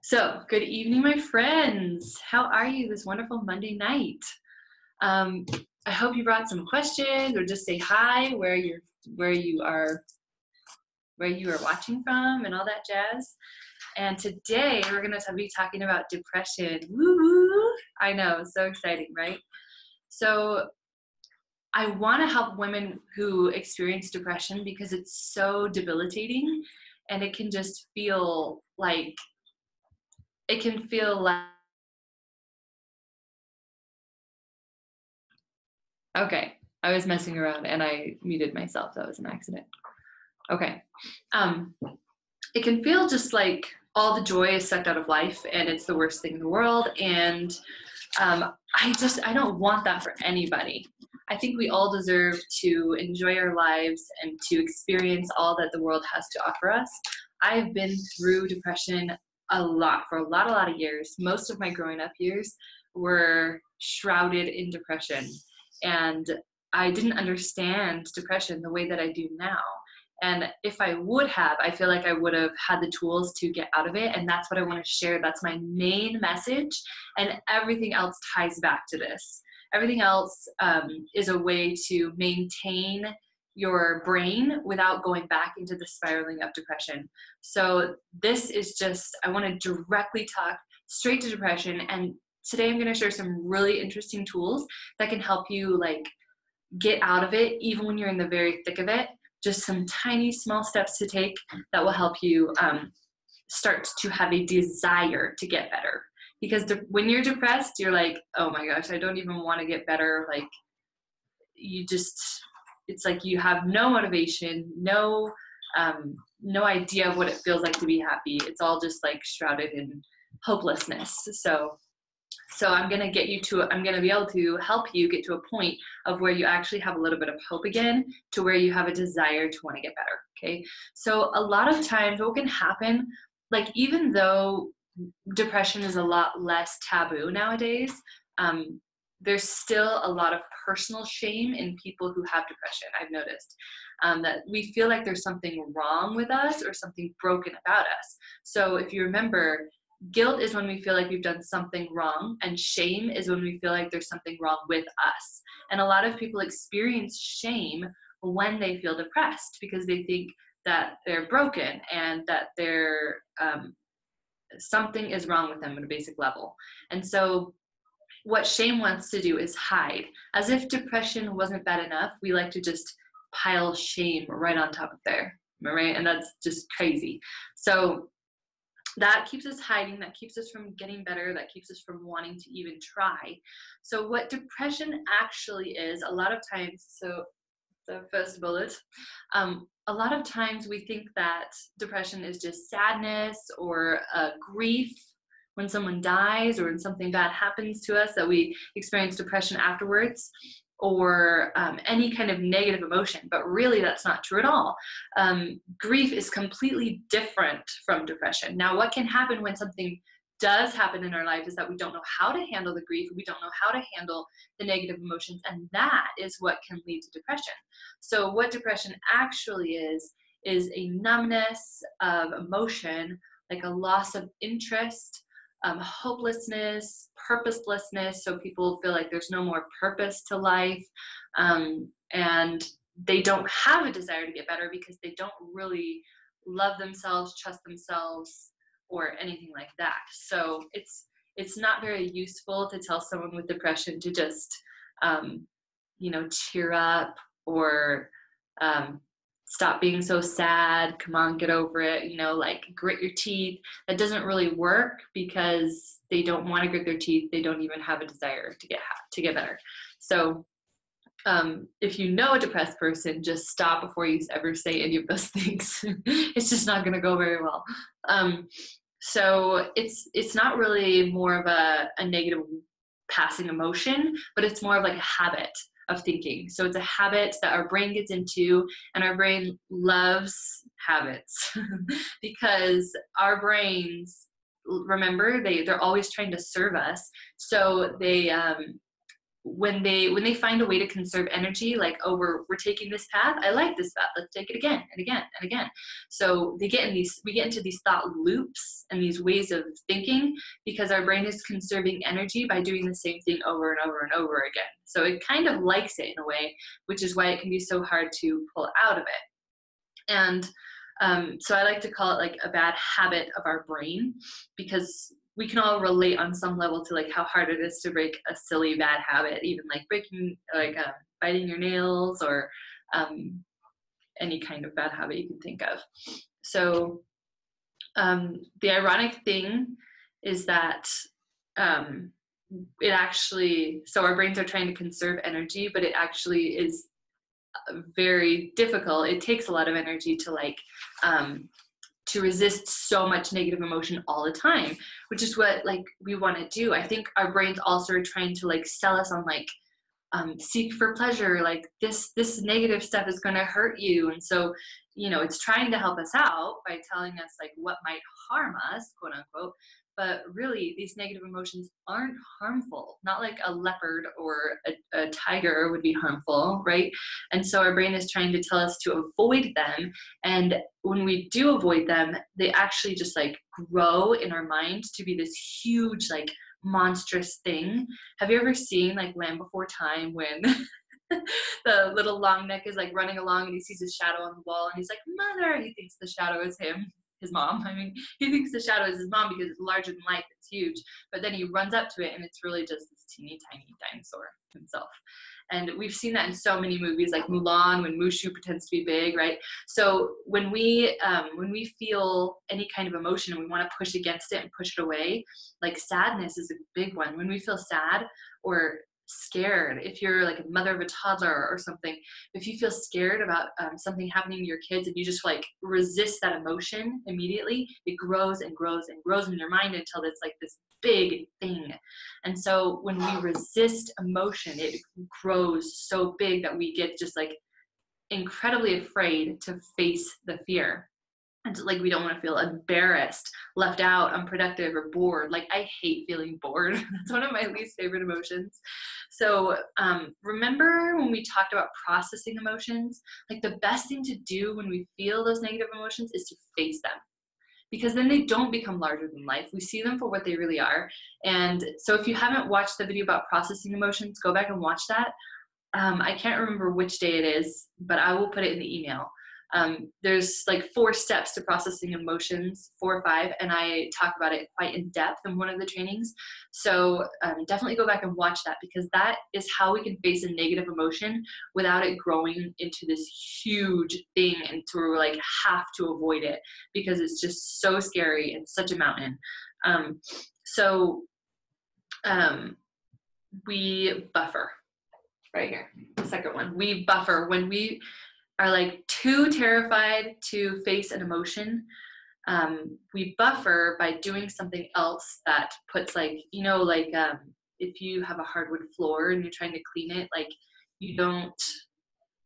So, good evening, my friends. How are you this wonderful Monday night? Um, I hope you brought some questions or just say hi where you are where you are watching from and all that jazz. And today we're going to be talking about depression. Woo woo! I know, so exciting, right? So, I want to help women who experience depression because it's so debilitating and it can feel like okay, I was messing around and I muted myself. That was an accident. Okay. Um, it can feel just like all the joy is sucked out of life and it's the worst thing in the world. And I don't want that for anybody. I think we all deserve to enjoy our lives and to experience all that the world has to offer us. I've been through depression a lot for a lot of years. Most of my growing up years were shrouded in depression. And I didn't understand depression the way that I do now. And if I would have, I feel like I would have had the tools to get out of it. And that's what I want to share. That's my main message. And everything else ties back to this. Everything else is a way to maintain your brain without going back into the spiraling of depression. So this is just, I want to directly talk straight to depression. And today I'm going to share some really interesting tools that can help you get out of it even when you're in the very thick of it. Just some tiny small steps to take that will help you start to have a desire to get better. Because when you're depressed, you're like, oh my gosh, I don't even want to get better. It's like you have no motivation, no idea of what it feels like to be happy. It's all just like shrouded in hopelessness. So I'm going to be able to help you get to a point of where you actually have a little bit of hope again, to where you have a desire to want to get better. Okay. So a lot of times what can happen, even though depression is a lot less taboo nowadays, there's still a lot of personal shame in people who have depression. I've noticed that we feel like there's something wrong with us or something broken about us. So if you remember, guilt is when we feel like we've done something wrong, and shame is when we feel like there's something wrong with us. And a lot of people experience shame when they feel depressed because they think that they're broken and that something is wrong with them at a basic level. And so what shame wants to do is hide. As if depression wasn't bad enough, we like to just pile shame right on top of there, right? And that's just crazy. So that keeps us hiding, that keeps us from getting better, that keeps us from wanting to even try. So what depression actually is, a lot of times, so the first bullet, a lot of times we think that depression is just sadness or grief when someone dies or when something bad happens to us, that we experience depression afterwards, or any kind of negative emotion. But really, that's not true at all. Grief is completely different from depression. Now, what can happen when something does happen in our life is that we don't know how to handle the grief, we don't know how to handle the negative emotions, and that is what can lead to depression. So what depression actually is a numbness of emotion, like a loss of interest, hopelessness, purposelessness. So people feel like there's no more purpose to life, and they don't have a desire to get better because they don't really love themselves, trust themselves, or anything like that. So it's not very useful to tell someone with depression to just cheer up, or stop being so sad, come on, get over it, grit your teeth. That doesn't really work because they don't want to grit their teeth. They don't even have a desire to get better. So if you know a depressed person, just stop before you ever say any of those things. It's just not going to go very well. So it's not really more of a negative passing emotion, but it's more of like a habit of thinking. So it's a habit that our brain gets into, and our brain loves habits because our brains, remember, they're always trying to serve us. So when they find a way to conserve energy, like, oh, we're taking this path, I like this path, let's take it again and again and again. So we get into these thought loops and these ways of thinking, because our brain is conserving energy by doing the same thing over and over and over again. So it kind of likes it in a way, which is why it can be so hard to pull out of it. And so I like to call it like a bad habit of our brain, because we can all relate on some level to like how hard it is to break a silly bad habit, even like biting your nails, or any kind of bad habit you can think of. So the ironic thing is that so our brains are trying to conserve energy, but it actually is very difficult. It takes a lot of energy to to resist so much negative emotion all the time, which is what like we want to do. I think our brains also are trying to like sell us on like seek for pleasure, like this negative stuff is going to hurt you, and so it's trying to help us out by telling us like what might harm us, quote unquote. But really, these negative emotions aren't harmful. Not like a leopard or a tiger would be harmful, right? And so our brain is trying to tell us to avoid them. And when we do avoid them, they actually just like grow in our mind to be this huge, like monstrous thing. Have you ever seen like Land Before Time, when the little long neck is like running along and he sees his shadow on the wall and he's like, "Mother," he thinks the shadow is his mom. I mean, he thinks the shadow is his mom because it's larger than life, it's huge. But then he runs up to it and it's really just this teeny tiny dinosaur himself. And we've seen that in so many movies, like Mulan, when Mushu pretends to be big, right? So when we feel any kind of emotion and we want to push against it and push it away, like sadness is a big one. When we feel sad or scared, if you're like a mother of a toddler or something, if you feel scared about something happening to your kids and you just like resist that emotion immediately, it grows and grows and grows in your mind until it's like this big thing. And so when we resist emotion, it grows so big that we get just like incredibly afraid to face the fear. And so, like, we don't want to feel embarrassed, left out, unproductive, or bored. Like, I hate feeling bored. That's one of my least favorite emotions. So remember when we talked about processing emotions? Like, the best thing to do when we feel those negative emotions is to face them, because then they don't become larger than life. We see them for what they really are. And so if you haven't watched the video about processing emotions, go back and watch that. I can't remember which day it is, but I will put it in the email. There's like 4 steps to processing emotions, 4 or 5, and I talk about it quite in depth in one of the trainings. So definitely go back and watch that, because that is how we can face a negative emotion without it growing into this huge thing and to like have to avoid it, because it's just so scary and such a mountain. We buffer right here. The second one, we buffer when we are like too terrified to face an emotion. We buffer by doing something else that puts like, if you have a hardwood floor and you're trying to clean it, like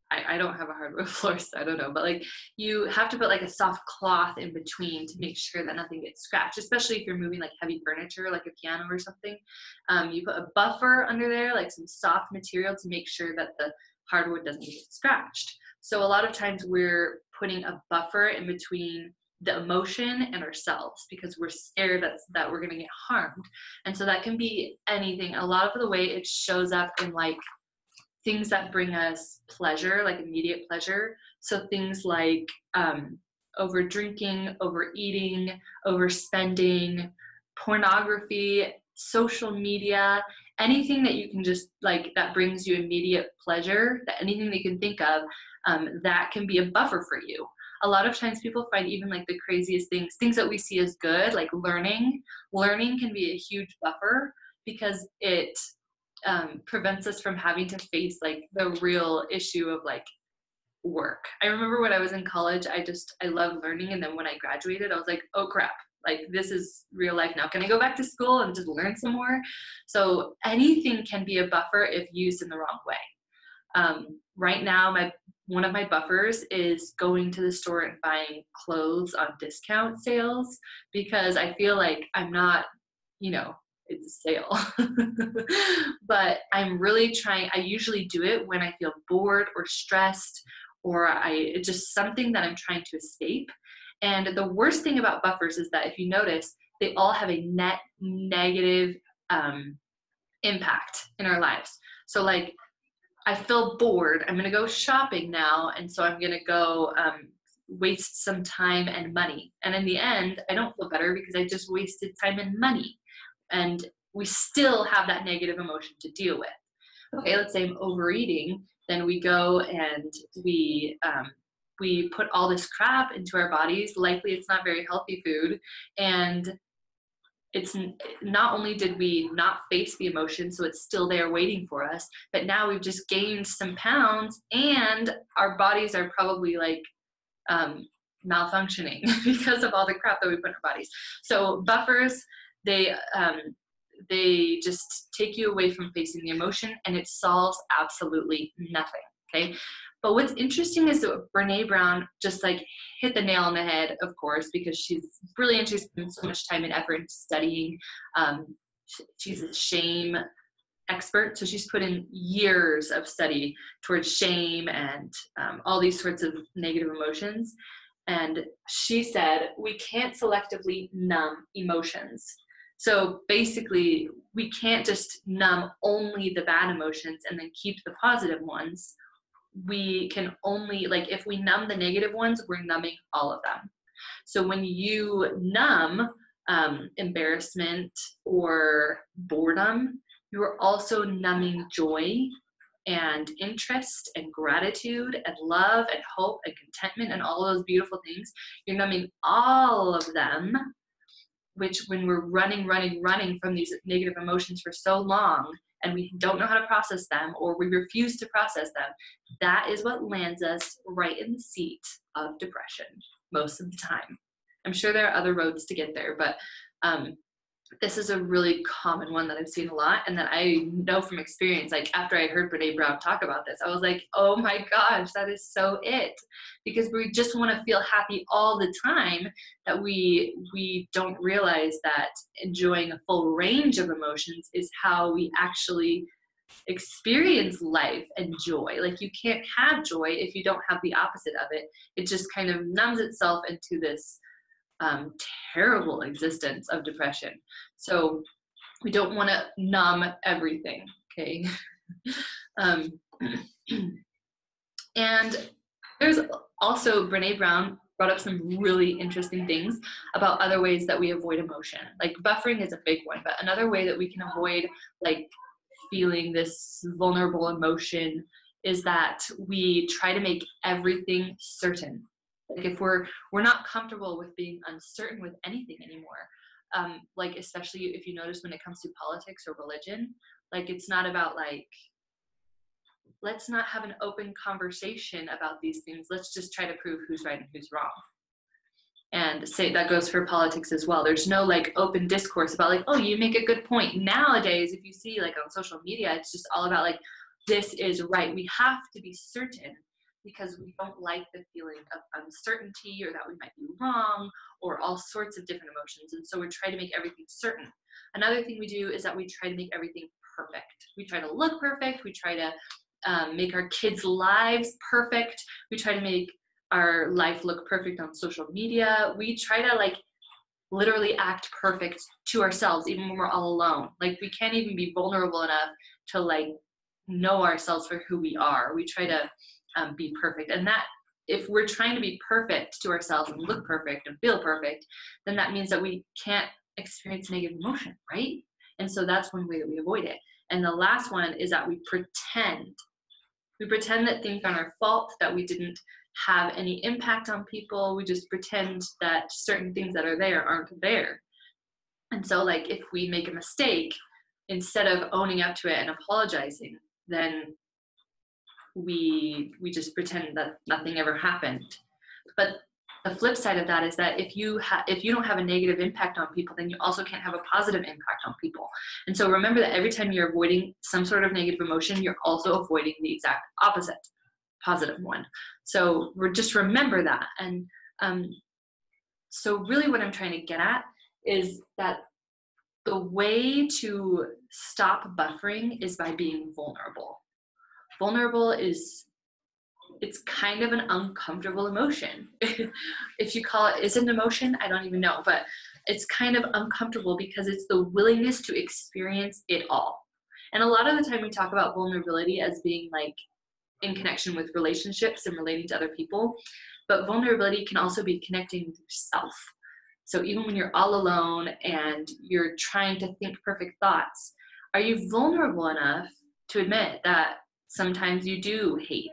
I don't have a hardwood floor, so I don't know, but like you have to put like a soft cloth in between to make sure that nothing gets scratched, especially if you're moving like heavy furniture, like a piano or something. You put a buffer under there, like some soft material, to make sure that the hardwood doesn't get scratched. So a lot of times we're putting a buffer in between the emotion and ourselves because we're scared that we're going to get harmed. And so that can be anything. A lot of the way it shows up in like things that bring us pleasure, like immediate pleasure. So things like over drinking, overeating, overspending, pornography, social media, anything that you can just like that brings you immediate pleasure, that anything that you can think of, that can be a buffer for you. A lot of times people find even like the craziest things that we see as good, like learning can be a huge buffer because it prevents us from having to face like the real issue of like work. I remember when I was in college, I loved learning. And then when I graduated, I was like, oh crap, like this is real life now. Can I go back to school and just learn some more? So anything can be a buffer if used in the wrong way. Right now, one of my buffers is going to the store and buying clothes on discount sales because I feel like I'm not, to sail. But I'm really trying, I usually do it when I feel bored or stressed, or it's just something that I'm trying to escape. And the worst thing about buffers is that if you notice, they all have a net negative impact in our lives. So like, I feel bored, I'm gonna go shopping now, and so I'm gonna go waste some time and money. And in the end, I don't feel better because I just wasted time and money. And we still have that negative emotion to deal with. Okay, let's say I'm overeating, then we go and we put all this crap into our bodies. Likely it's not very healthy food, and it's not only did we not face the emotion, so it's still there waiting for us, but now we've just gained some pounds, and our bodies are probably like malfunctioning because of all the crap that we put in our bodies. So buffers, they just take you away from facing the emotion, and it solves absolutely nothing. Okay. But what's interesting is that Brene Brown just like hit the nail on the head, of course, because she's brilliant. She's spent so much time and effort into studying. She's a shame expert. So she's put in years of study towards shame and all these sorts of negative emotions. And she said, we can't selectively numb emotions. So basically, we can't just numb only the bad emotions and then keep the positive ones. We can only, like, if we numb the negative ones, we're numbing all of them. So when you numb embarrassment or boredom, you are also numbing joy and interest and gratitude and love and hope and contentment and all those beautiful things. You're numbing all of them, which when we're running from these negative emotions for so long, and we don't know how to process them, or we refuse to process them, that is what lands us right in the seat of depression most of the time. I'm sure there are other roads to get there, but this is a really common one that I've seen a lot, and that I know from experience. Like after I heard Brene Brown talk about this, I was like, oh my gosh, that is so it. Because we just want to feel happy all the time, that we don't realize that enjoying a full range of emotions is how we actually experience life and joy. Like you can't have joy if you don't have the opposite of it. It just kind of numbs itself into this terrible existence of depression. So we don't want to numb everything, okay? And there's also, Brene Brown brought up some really interesting things about other ways that we avoid emotion. Like buffering is a big one, but another way that we can avoid like feeling this vulnerable emotion is that we try to make everything certain. Like if we're not comfortable with being uncertain with anything anymore, like especially if you notice when it comes to politics or religion, like it's not about like, let's not have an open conversation about these things. Let's just try to prove who's right and who's wrong. And say that goes for politics as well. There's no like open discourse about like, oh, you make a good point. Nowadays, if you see like on social media, it's just all about like, this is right. We have to be certain, because we don't like the feeling of uncertainty, or that we might be wrong, or all sorts of different emotions. And so we try to make everything certain. Another thing we do is that we try to make everything perfect. We try to look perfect. We try to make our kids' lives perfect. We try to make our life look perfect on social media. We try to like literally act perfect to ourselves, even when we're all alone. Like we can't even be vulnerable enough to like know ourselves for who we are. We try to be perfect. And that, if we're trying to be perfect to ourselves and look perfect and feel perfect, then that means that we can't experience negative emotion, right? And so that's one way that we avoid it. And the last one is that we pretend. We pretend that things aren't our fault, that we didn't have any impact on people. We just pretend that certain things that are there aren't there. And so like if we make a mistake, instead of owning up to it and apologizing, then we just pretend that nothing ever happened. But the flip side of that is that if you don't have a negative impact on people, then you also can't have a positive impact on people. And so remember that every time you're avoiding some sort of negative emotion, you're also avoiding the exact opposite, positive one. So just remember that. And so really what I'm trying to get at is that the way to stop buffering is by being vulnerable. Vulnerable it's kind of an uncomfortable emotion. If you call it, is it an emotion? I don't even know, but it's kind of uncomfortable because it's the willingness to experience it all. And a lot of the time we talk about vulnerability as being like in connection with relationships and relating to other people, but vulnerability can also be connecting with yourself. So even when you're all alone and you're trying to think perfect thoughts, are you vulnerable enough to admit that sometimes you do hate,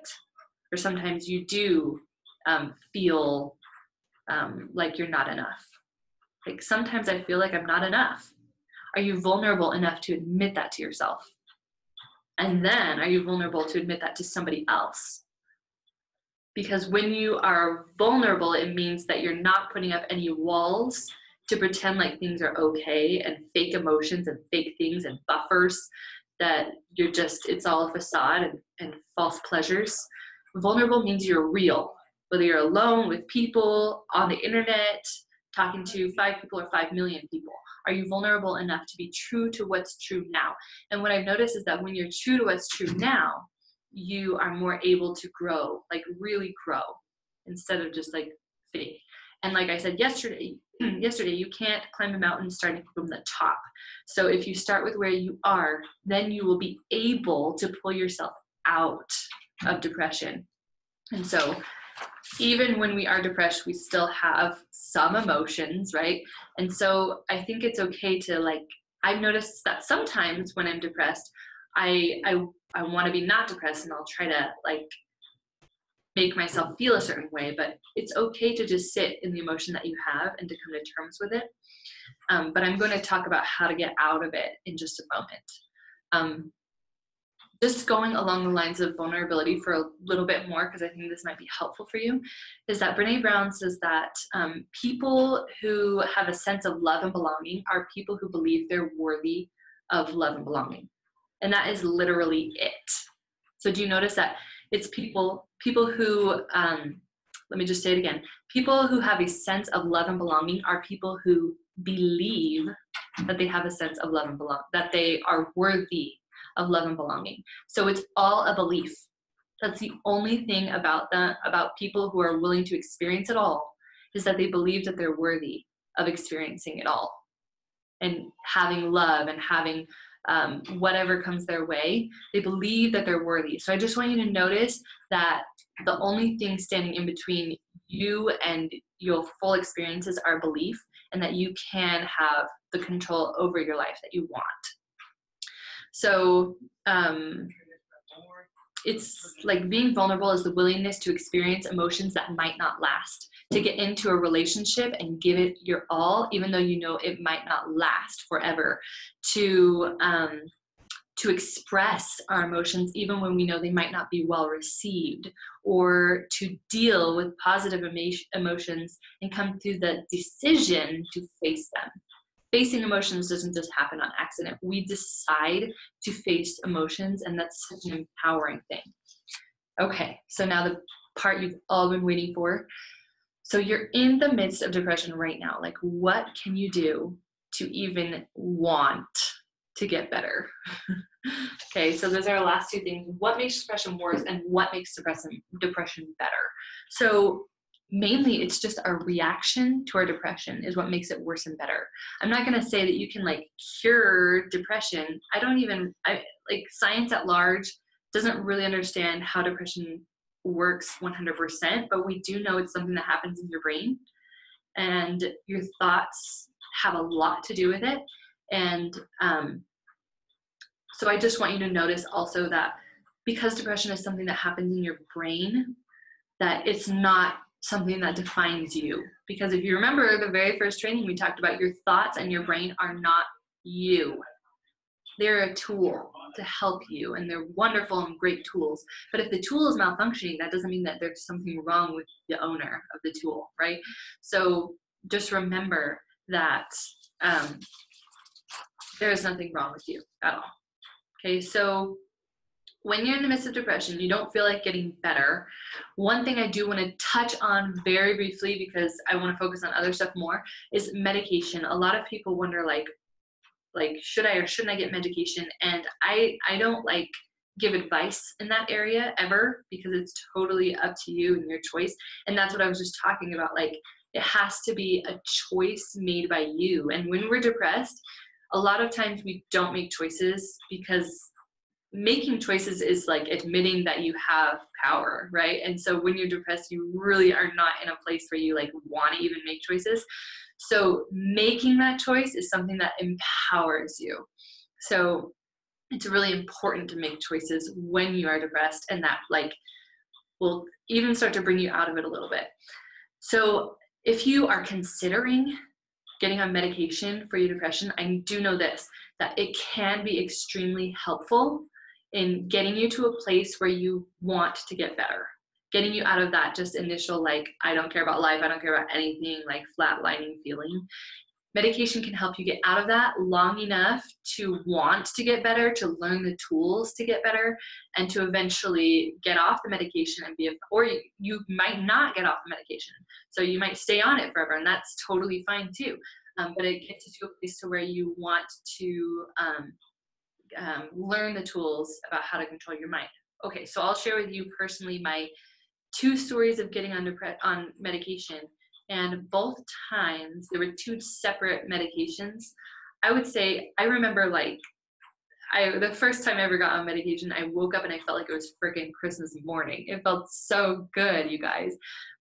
or sometimes you do feel like you're not enough? Like sometimes I feel like I'm not enough. Are you vulnerable enough to admit that to yourself? And then are you vulnerable to admit that to somebody else? Because when you are vulnerable, it means that you're not putting up any walls to pretend like things are okay, and fake emotions and fake things and buffers that you're just, it's all a facade and false pleasures. Vulnerable means you're real, whether you're alone, with people, on the internet, talking to 5 people or 5 million people. Are you vulnerable enough to be true to what's true now? And what I've noticed is that when you're true to what's true now, you are more able to grow, like really grow, instead of just like fake. And like I said yesterday, you can't climb a mountain starting from the top. So if you start with where you are, then you will be able to pull yourself out of depression. And so even when we are depressed, we still have some emotions, right? And so I think it's okay to, like, I've noticed that sometimes when I'm depressed, I want to be not depressed, and I'll try to like make myself feel a certain way, but it's okay to just sit in the emotion that you have and to come to terms with it. But I'm going to talk about how to get out of it in just a moment. Just going along the lines of vulnerability for a little bit more, because I think this might be helpful for you, is that Brene Brown says that people who have a sense of love and belonging are people who believe they're worthy of love and belonging. And that is literally it. So do you notice that it's people who, let me just say it again, people who have a sense of love and belonging are people who believe that they have a sense of love and belong, that they are worthy of love and belonging. So it's all a belief. That's the only thing about people who are willing to experience it all, is that they believe that they're worthy of experiencing it all and having love and having whatever comes their way. They believe that they're worthy. So I just want you to notice that the only thing standing in between you and your full experiences are belief, and that you can have the control over your life that you want. So it's like being vulnerable is the willingness to experience emotions that might not last, to get into a relationship and give it your all, even though you know it might not last forever, to express our emotions even when we know they might not be well received, or to deal with positive emotions and come to the decision to face them. Facing emotions doesn't just happen on accident. We decide to face emotions, and that's such an empowering thing. Okay, so now the part you've all been waiting for. So you're in the midst of depression right now. Like, what can you do to even want to get better? Okay, so those are our last 2 things. What makes depression worse, and what makes depression better? So mainly it's just our reaction to our depression is what makes it worse and better. I'm not going to say that you can like cure depression. Like science at large doesn't really understand how depression works 100%, but we do know it's something that happens in your brain, and your thoughts have a lot to do with it. And so I just want you to notice also that because depression is something that happens in your brain, that it's not something that defines you. Because if you remember the very first training, we talked about your thoughts and your brain are not you. They're a tool to help you, and they're wonderful and great tools. But if the tool is malfunctioning, that doesn't mean that there's something wrong with the owner of the tool, right? So just remember that there is nothing wrong with you at all. Okay, so when you're in the midst of depression, you don't feel like getting better. One thing I do want to touch on very briefly, because I want to focus on other stuff more, is medication. A lot of people wonder, like, like, should I or shouldn't I get medication? And I don't like give advice in that area ever, because it's totally up to you and your choice. And that's what I was just talking about. Like, it has to be a choice made by you. And when we're depressed, a lot of times we don't make choices, because making choices is like admitting that you have power, right? And so when you're depressed, you really are not in a place where you like want to even make choices. So making that choice is something that empowers you. So it's really important to make choices when you are depressed, and that like will even start to bring you out of it a little bit. So if you are considering getting on medication for your depression, I do know this, that it can be extremely helpful in getting you to a place where you want to get better, getting you out of that just initial, like, I don't care about life, I don't care about anything, like flatlining feeling. Medication can help you get out of that long enough to want to get better, to learn the tools to get better, and to eventually get off the medication and or you might not get off the medication. So you might stay on it forever, and that's totally fine too. But it gets you to a place to where you want to learn the tools about how to control your mind. Okay, so I'll share with you personally my 2 stories of getting on medication. And both times there were 2 separate medications. I would say, I remember like, the first time I ever got on medication, I woke up and I felt like it was freaking Christmas morning. It felt so good, you guys.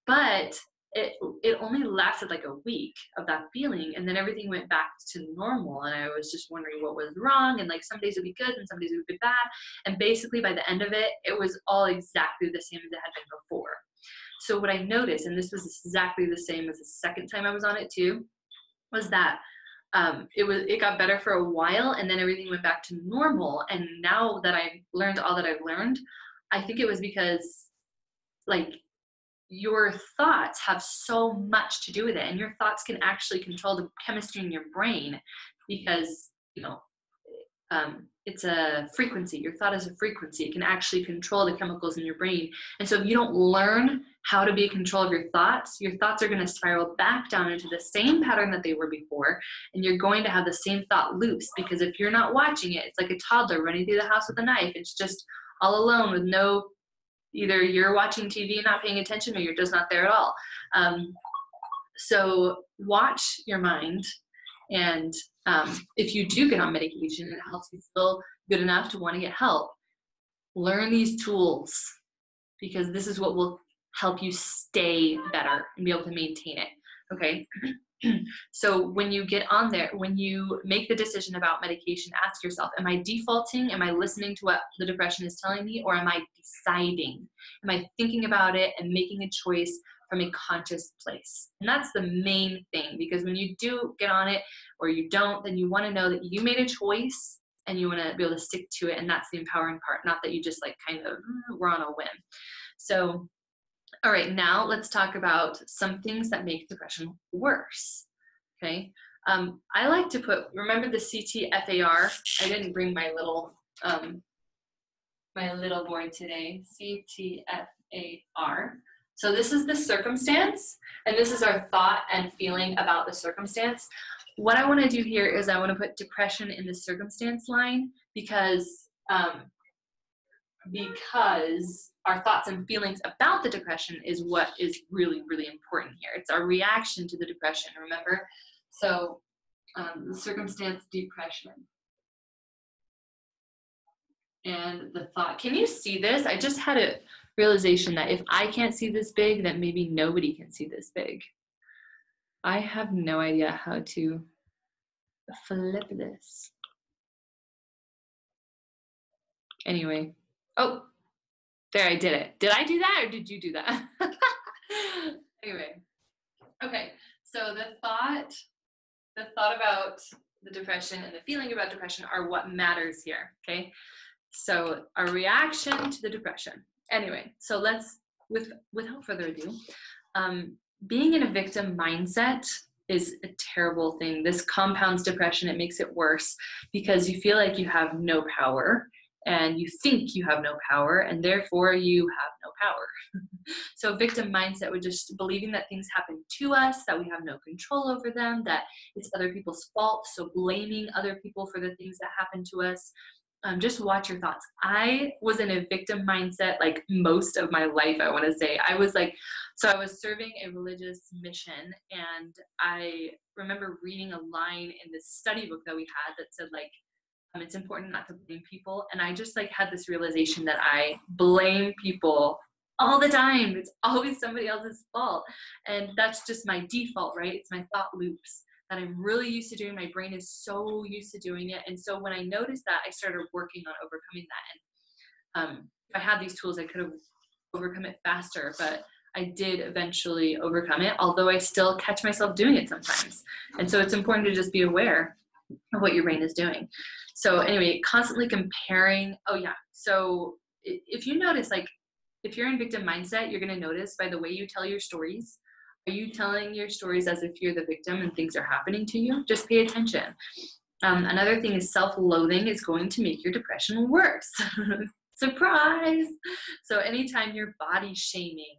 But it only lasted like a week of that feeling, and then everything went back to normal, and I was just wondering what was wrong, and like some days would be good and some days would be bad, and basically by the end of it, it was all exactly the same as it had been before. So what I noticed, and this was exactly the same as the second time I was on it too, was that it got better for a while, and then everything went back to normal. And now that I've learned all that I've learned, I think it was because like your thoughts have so much to do with it, and your thoughts can actually control the chemistry in your brain, because it's a frequency. Your thought is a frequency. It can actually control the chemicals in your brain. And so if you don't learn how to be in control of your thoughts are going to spiral back down into the same pattern that they were before, and you're going to have the same thought loops, because if you're not watching it, it's like a toddler running through the house with a knife. It's just all alone with no, either you're watching TV and not paying attention, or you're just not there at all. So watch your mind. And if you do get on medication and it helps you feel good enough to want to get help, learn these tools, because this is what will help you stay better and be able to maintain it. Okay. So when you get on there, when you make the decision about medication, ask yourself, am I defaulting? Am I listening to what the depression is telling me? Or am I deciding? Am I thinking about it and making a choice from a conscious place? And that's the main thing, because when you do get on it or you don't, then you want to know that you made a choice and you want to be able to stick to it. And that's the empowering part, not that you just like kind of were on a whim. So all right, now let's talk about some things that make depression worse, okay? I like to remember the CTFAR? I didn't bring my little board today, CTFAR. So this is the circumstance, and this is our thought and feeling about the circumstance. What I want to do here is I want to put depression in the circumstance line, because our thoughts and feelings about the depression is what is really, really important here. It's our reaction to the depression, remember? So the circumstance, depression. And the thought, can you see this? I just had a realization that if I can't see this big, then maybe nobody can see this big. I have no idea how to flip this. Anyway, oh, there, I did it. Did I do that, or did you do that? Anyway, okay, so the thought about the depression and the feeling about depression are what matters here, okay? So our reaction to the depression. Anyway, so let's, without further ado, being in a victim mindset is a terrible thing. This compounds depression. It makes it worse, because you feel like you have no power, and you think you have no power, and therefore you have no power. So victim mindset would just believing that things happen to us, that we have no control over them, that it's other people's fault. So blaming other people for the things that happen to us. Just watch your thoughts. I was in a victim mindset like most of my life, I want to say. I was like, so I was serving a religious mission, and I remember reading a line in this study book that we had that said like, it's important not to blame people. And I just like had this realization that I blame people all the time. It's always somebody else's fault. And that's just my default, right? It's my thought loops that I'm really used to doing. My brain is so used to doing it. And so when I noticed that, I started working on overcoming that. And if I had these tools, I could have overcome it faster, but I did eventually overcome it, although I still catch myself doing it sometimes. And so it's important to just be aware of what your brain is doing. So anyway, constantly comparing. Oh yeah. So if you notice, like if you're in victim mindset, you're going to notice by the way you tell your stories. Are you telling your stories as if you're the victim and things are happening to you? Just pay attention. Another thing is self-loathing is going to make your depression worse. Surprise! So anytime you're body shaming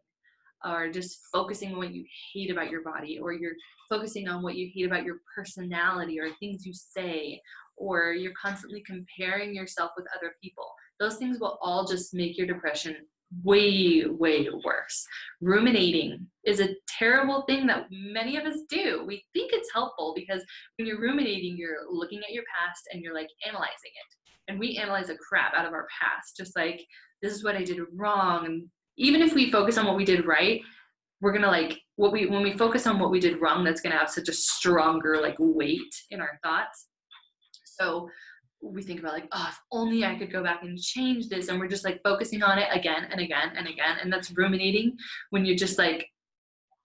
or just focusing on what you hate about your body, or you're focusing on what you hate about your personality or things you say, or you're constantly comparing yourself with other people, those things will all just make your depression way, way worse. Ruminating is a terrible thing that many of us do. We think it's helpful because when you're ruminating, you're looking at your past and you're like analyzing it. And we analyze the crap out of our past, just like, this is what I did wrong. And even if we focus on what we did right, we're gonna like when we focus on what we did wrong, that's gonna have such a stronger like weight in our thoughts. So we think about like, oh, if only I could go back and change this, and we're just like focusing on it again and again and again, and that's ruminating. When you're just like,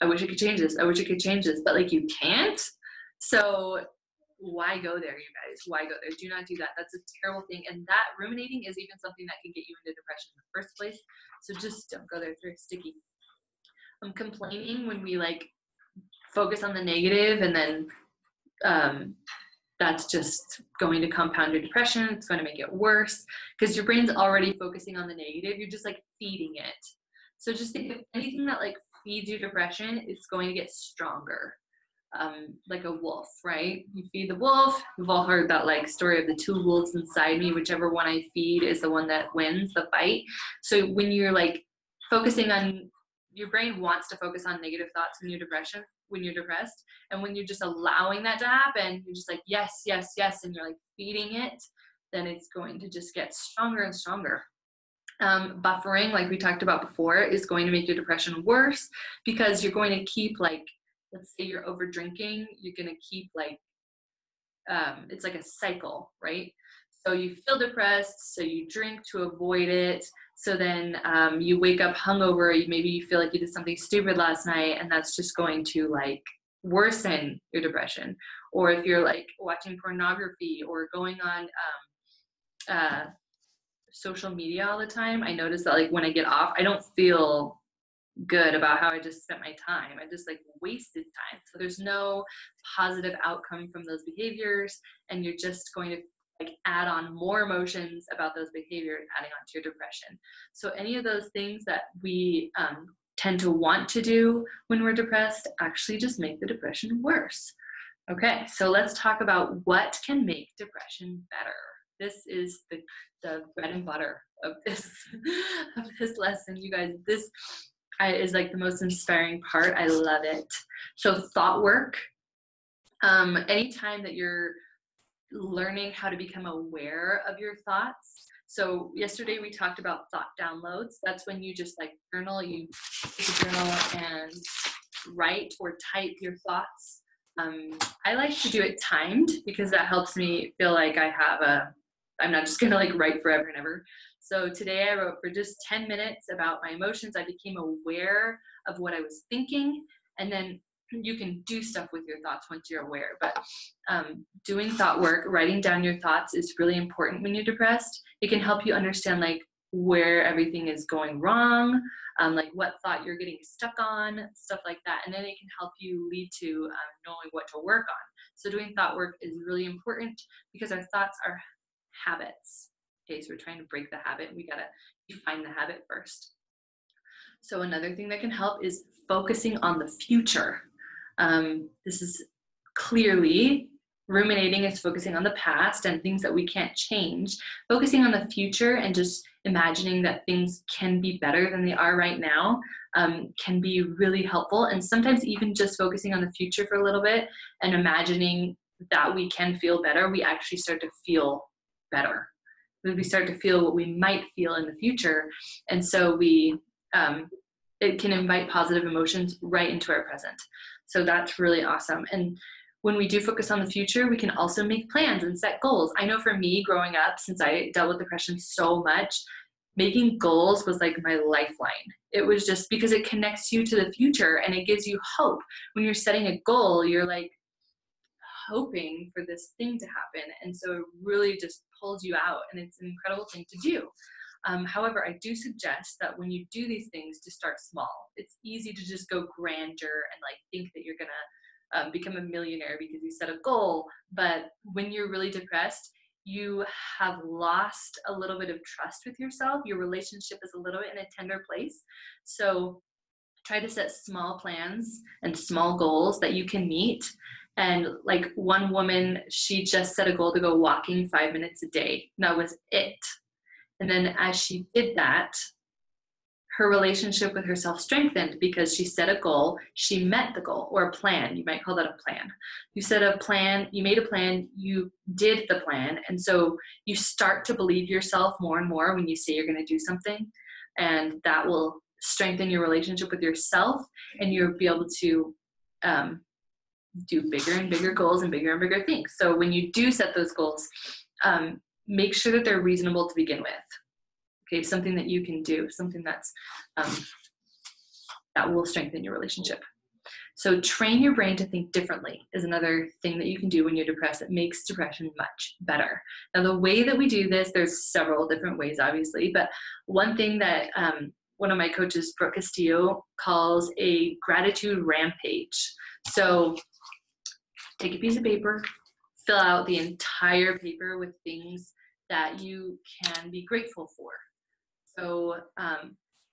I wish I could change this, I wish I could change this, but like you can't. So why go there, you guys? Why go there? Do not do that. That's a terrible thing. And that ruminating is even something that can get you into depression in the first place. So just don't go there. It's very sticky. Complaining, when we like focus on the negative, and then that's just going to compound your depression. It's going to make it worse because your brain's already focusing on the negative. You're just like feeding it. So just think of anything that like feeds your depression, it's going to get stronger. Like a wolf, right? You feed the wolf. We've all heard that like story of the two wolves inside me. Whichever one I feed is the one that wins the fight. So when you're like focusing on, your brain wants to focus on negative thoughts when you're depressed. And when you're just allowing that to happen, you're just like, yes, yes, yes. And you're like feeding it, then it's going to just get stronger and stronger. Buffering, like we talked about before, is going to make your depression worse because you're going to keep like, let's say you're over drinking, you're going to keep like, it's like a cycle, right? So you feel depressed, so you drink to avoid it. So then you wake up hungover, maybe you feel like you did something stupid last night, and that's just going to like worsen your depression. Or if you're like watching pornography or going on social media all the time, I notice that like when I get off, I don't feel good about how I just spent my time. I just like wasted time. So there's no positive outcome from those behaviors, and you're just going to like add on more emotions about those behaviors, adding on to your depression. So any of those things that we tend to want to do when we're depressed actually just make the depression worse. Okay, so let's talk about what can make depression better. This is the bread and butter of this lesson, you guys. This is like the most inspiring part. I love it. So thought work. Anytime that you're learning how to become aware of your thoughts. So yesterday we talked about thought downloads. That's when you just like journal, you take a journal and write or type your thoughts. I like to do it timed because that helps me feel like I'm not just gonna like write forever and ever. So today I wrote for just 10 minutes about my emotions. I became aware of what I was thinking, and then you can do stuff with your thoughts once you're aware. But doing thought work, writing down your thoughts is really important when you're depressed. It can help you understand like where everything is going wrong, like what thought you're getting stuck on, stuff like that. And then it can help you lead to knowing what to work on. So doing thought work is really important because our thoughts are habits. Okay, so we're trying to break the habit. We got to define the habit first. So another thing that can help is focusing on the future. This is clearly ruminating is focusing on the past and things that we can't change. Focusing on the future and just imagining that things can be better than they are right now can be really helpful. And sometimes even just focusing on the future for a little bit and imagining that we can feel better, we actually start to feel better. We start to feel what we might feel in the future. And so it can invite positive emotions right into our present. So that's really awesome. And when we do focus on the future, we can also make plans and set goals. I know for me growing up, since I dealt with depression so much, making goals was like my lifeline. It was just because it connects you to the future and it gives you hope. When you're setting a goal, you're like hoping for this thing to happen. And so it really just pulls you out, and it's an incredible thing to do. However, I do suggest that when you do these things, to start small. It's easy to just go grandeur and like think that you're gonna become a millionaire because you set a goal. But when you're really depressed, you have lost a little bit of trust with yourself. Your relationship is a little bit in a tender place. So try to set small plans and small goals that you can meet. And like one woman, she just set a goal to go walking 5 minutes a day. That was it. And then as she did that, her relationship with herself strengthened because she set a goal, she met the goal, or a plan. You might call that a plan. You set a plan, you made a plan, you did the plan. And so you start to believe yourself more and more when you say you're going to do something. And that will strengthen your relationship with yourself, and you'll be able to do bigger and bigger goals and bigger things. So when you do set those goals, make sure that they're reasonable to begin with. Okay, something that you can do, something that's that will strengthen your relationship. So train your brain to think differently is another thing that you can do when you're depressed. It makes depression much better. Now, the way that we do this, there's several different ways, obviously, but one thing that one of my coaches, Brooke Castillo, calls a gratitude rampage. So take a piece of paper, fill out the entire paper with things that you can be grateful for. So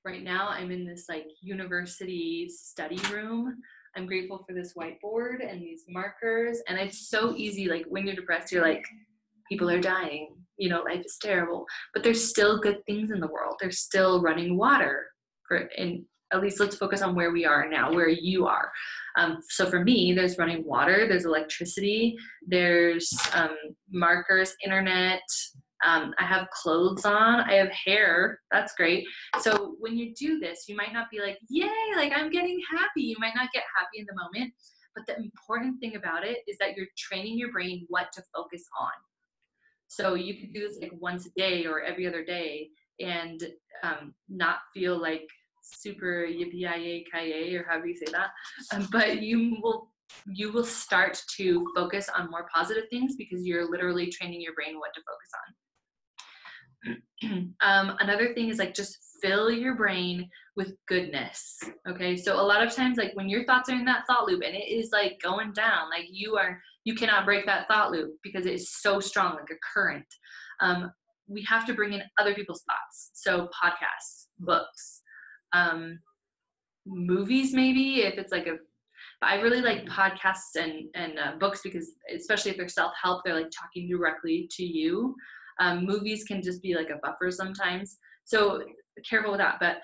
right now I'm in this like university study room. I'm grateful for this whiteboard and these markers. And it's so easy. Like when you're depressed, you're like, people are dying, you know, life is terrible, but there's still good things in the world. There's still running water and at least let's focus on where we are now, where you are. So for me, there's running water, there's electricity, there's markers, internet, I have clothes on, I have hair, that's great. So when you do this, you might not be like, yay, like I'm getting happy. You might not get happy in the moment, but the important thing about it is that you're training your brain what to focus on. So you can do this like once a day or every other day and not feel like super yippee-ki-yay, or however you say that, but you will start to focus on more positive things because you're literally training your brain what to focus on. Another thing is like just fill your brain with goodness. Okay, so a lot of times like when your thoughts are in that thought loop and it is like going down, like you cannot break that thought loop because it is so strong, like a current. We have to bring in other people's thoughts. So podcasts, books, movies, maybe if it's like I really like podcasts and books because especially if they're self-help, they're like talking directly to you. Movies can just be like a buffer sometimes. So careful with that, but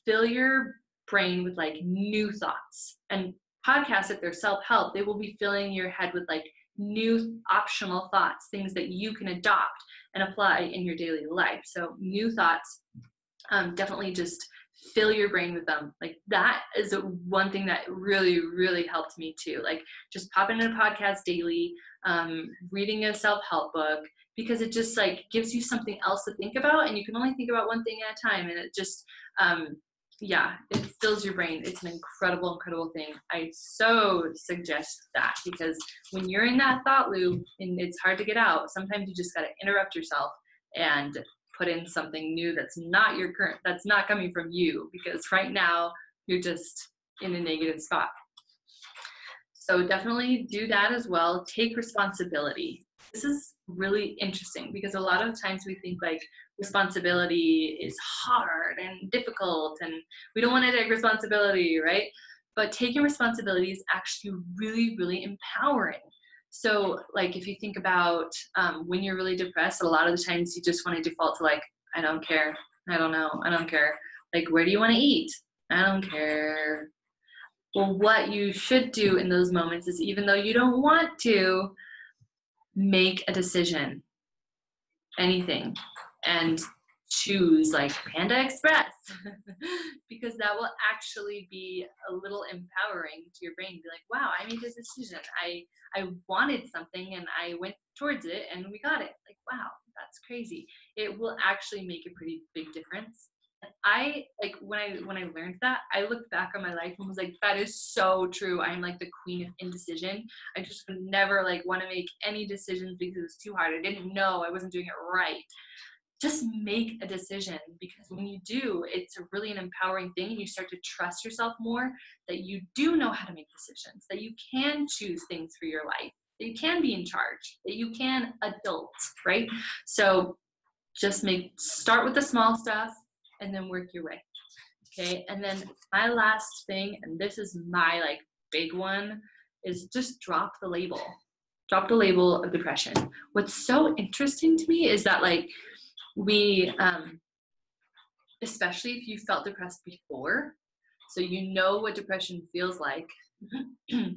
fill your brain with like new thoughts. And podcasts, if they're self-help, they will be filling your head with like new optional thoughts, things that you can adopt and apply in your daily life. So new thoughts, definitely just fill your brain with them. Like that is one thing that really, really helped me too. Like just popping in a podcast daily, reading a self-help book, because it just like gives you something else to think about, and you can only think about one thing at a time. And it just, it fills your brain. It's an incredible, incredible thing. I so suggest that, because when you're in that thought loop and it's hard to get out, sometimes you just got to interrupt yourself and put in something new that's not coming from you, because right now you're just in a negative spot. So definitely do that as well. Take responsibility. This is really interesting because a lot of times we think like responsibility is hard and difficult and we don't want to take responsibility, right? But taking responsibility is actually really, really empowering. So like if you think about when you're really depressed, a lot of the times you just want to default to like, I don't care. I don't know. I don't care. Like, where do you want to eat? I don't care. Well, what you should do in those moments is, even though you don't want to, make a decision, anything, and choose like Panda Express because that will actually be a little empowering to your brain. Be like, wow, I made this decision. I wanted something and I went towards it and we got it. Like, wow, that's crazy. It will actually make a pretty big difference. I like when I learned that, I looked back on my life and was like, that is so true. I'm like the queen of indecision. I just would never like want to make any decisions because it was too hard. I didn't know, I wasn't doing it right. Just make a decision, because when you do, it's a really an empowering thing, and you start to trust yourself more, that you do know how to make decisions, that you can choose things for your life, that you can be in charge, that you can adult, right? So just start with the small stuff and then work your way. Okay. And then my last thing, and this is my like big one, is just drop the label. Drop the label of depression. What's so interesting to me is that like we, especially if you felt depressed before, so you know what depression feels like, you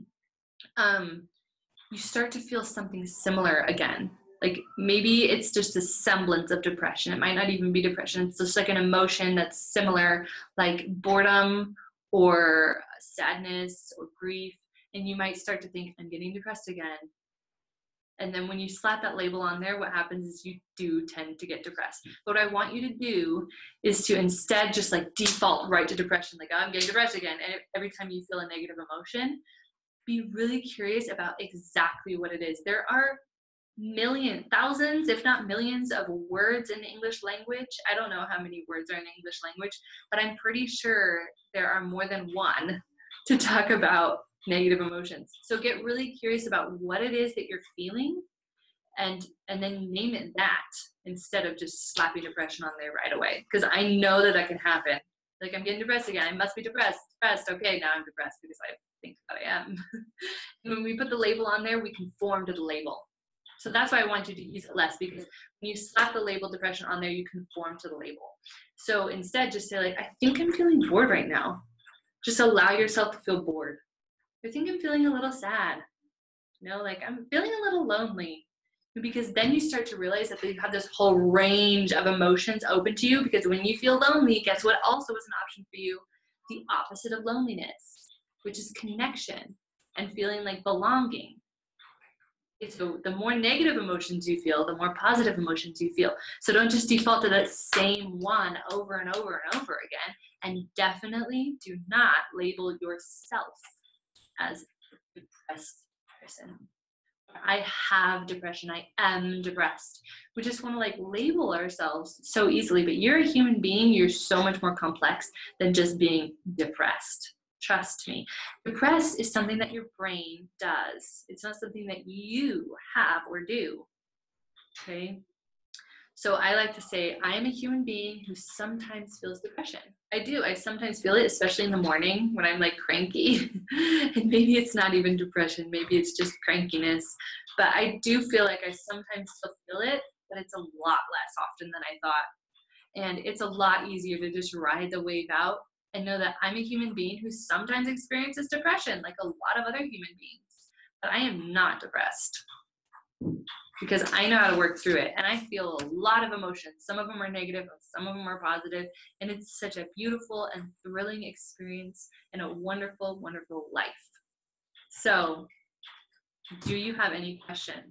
start to feel something similar again. Like maybe it's just a semblance of depression. It might not even be depression. It's just like an emotion that's similar, like boredom or sadness or grief. And you might start to think, I'm getting depressed again. And then when you slap that label on there, what happens is you do tend to get depressed. But what I want you to do is to instead just like default right to depression. Like, oh, I'm getting depressed again. And every time you feel a negative emotion, be really curious about exactly what it is. There are thousands, if not millions of words in the English language. I don't know how many words are in the English language, but I'm pretty sure there are more than one to talk about negative emotions. So get really curious about what it is that you're feeling, and then name it that, instead of just slapping depression on there right away. Because I know that can happen. Like, I'm getting depressed again. I must be depressed. Okay, now I'm depressed because I think that I am. And when we put the label on there, we conform to the label. So that's why I want you to use it less, because when you slap the label depression on there, you conform to the label. So instead, just say like, I think I'm feeling bored right now. Just allow yourself to feel bored. I think I'm feeling a little sad. Like I'm feeling a little lonely. Because then you start to realize that you have this whole range of emotions open to you, because when you feel lonely, guess what also is an option for you? The opposite of loneliness, which is connection and feeling like belonging. So the more negative emotions you feel, the more positive emotions you feel. So don't just default to that same one over and over and over again. And definitely do not label yourself as a depressed person. I have depression. I am depressed. We just want to like label ourselves so easily, but you're a human being. You're so much more complex than just being depressed. Trust me. Depressed is something that your brain does. It's not something that you have or do. Okay. So I like to say, I am a human being who sometimes feels depression. I do. I sometimes feel it, especially in the morning when I'm like cranky. And maybe it's not even depression. Maybe it's just crankiness. But I do feel like I sometimes still feel it, but it's a lot less often than I thought. And it's a lot easier to just ride the wave out and know that I'm a human being who sometimes experiences depression, like a lot of other human beings. But I am not depressed, because I know how to work through it. And I feel a lot of emotions. Some of them are negative, some of them are positive. And it's such a beautiful and thrilling experience and a wonderful, wonderful life. So, do you have any questions?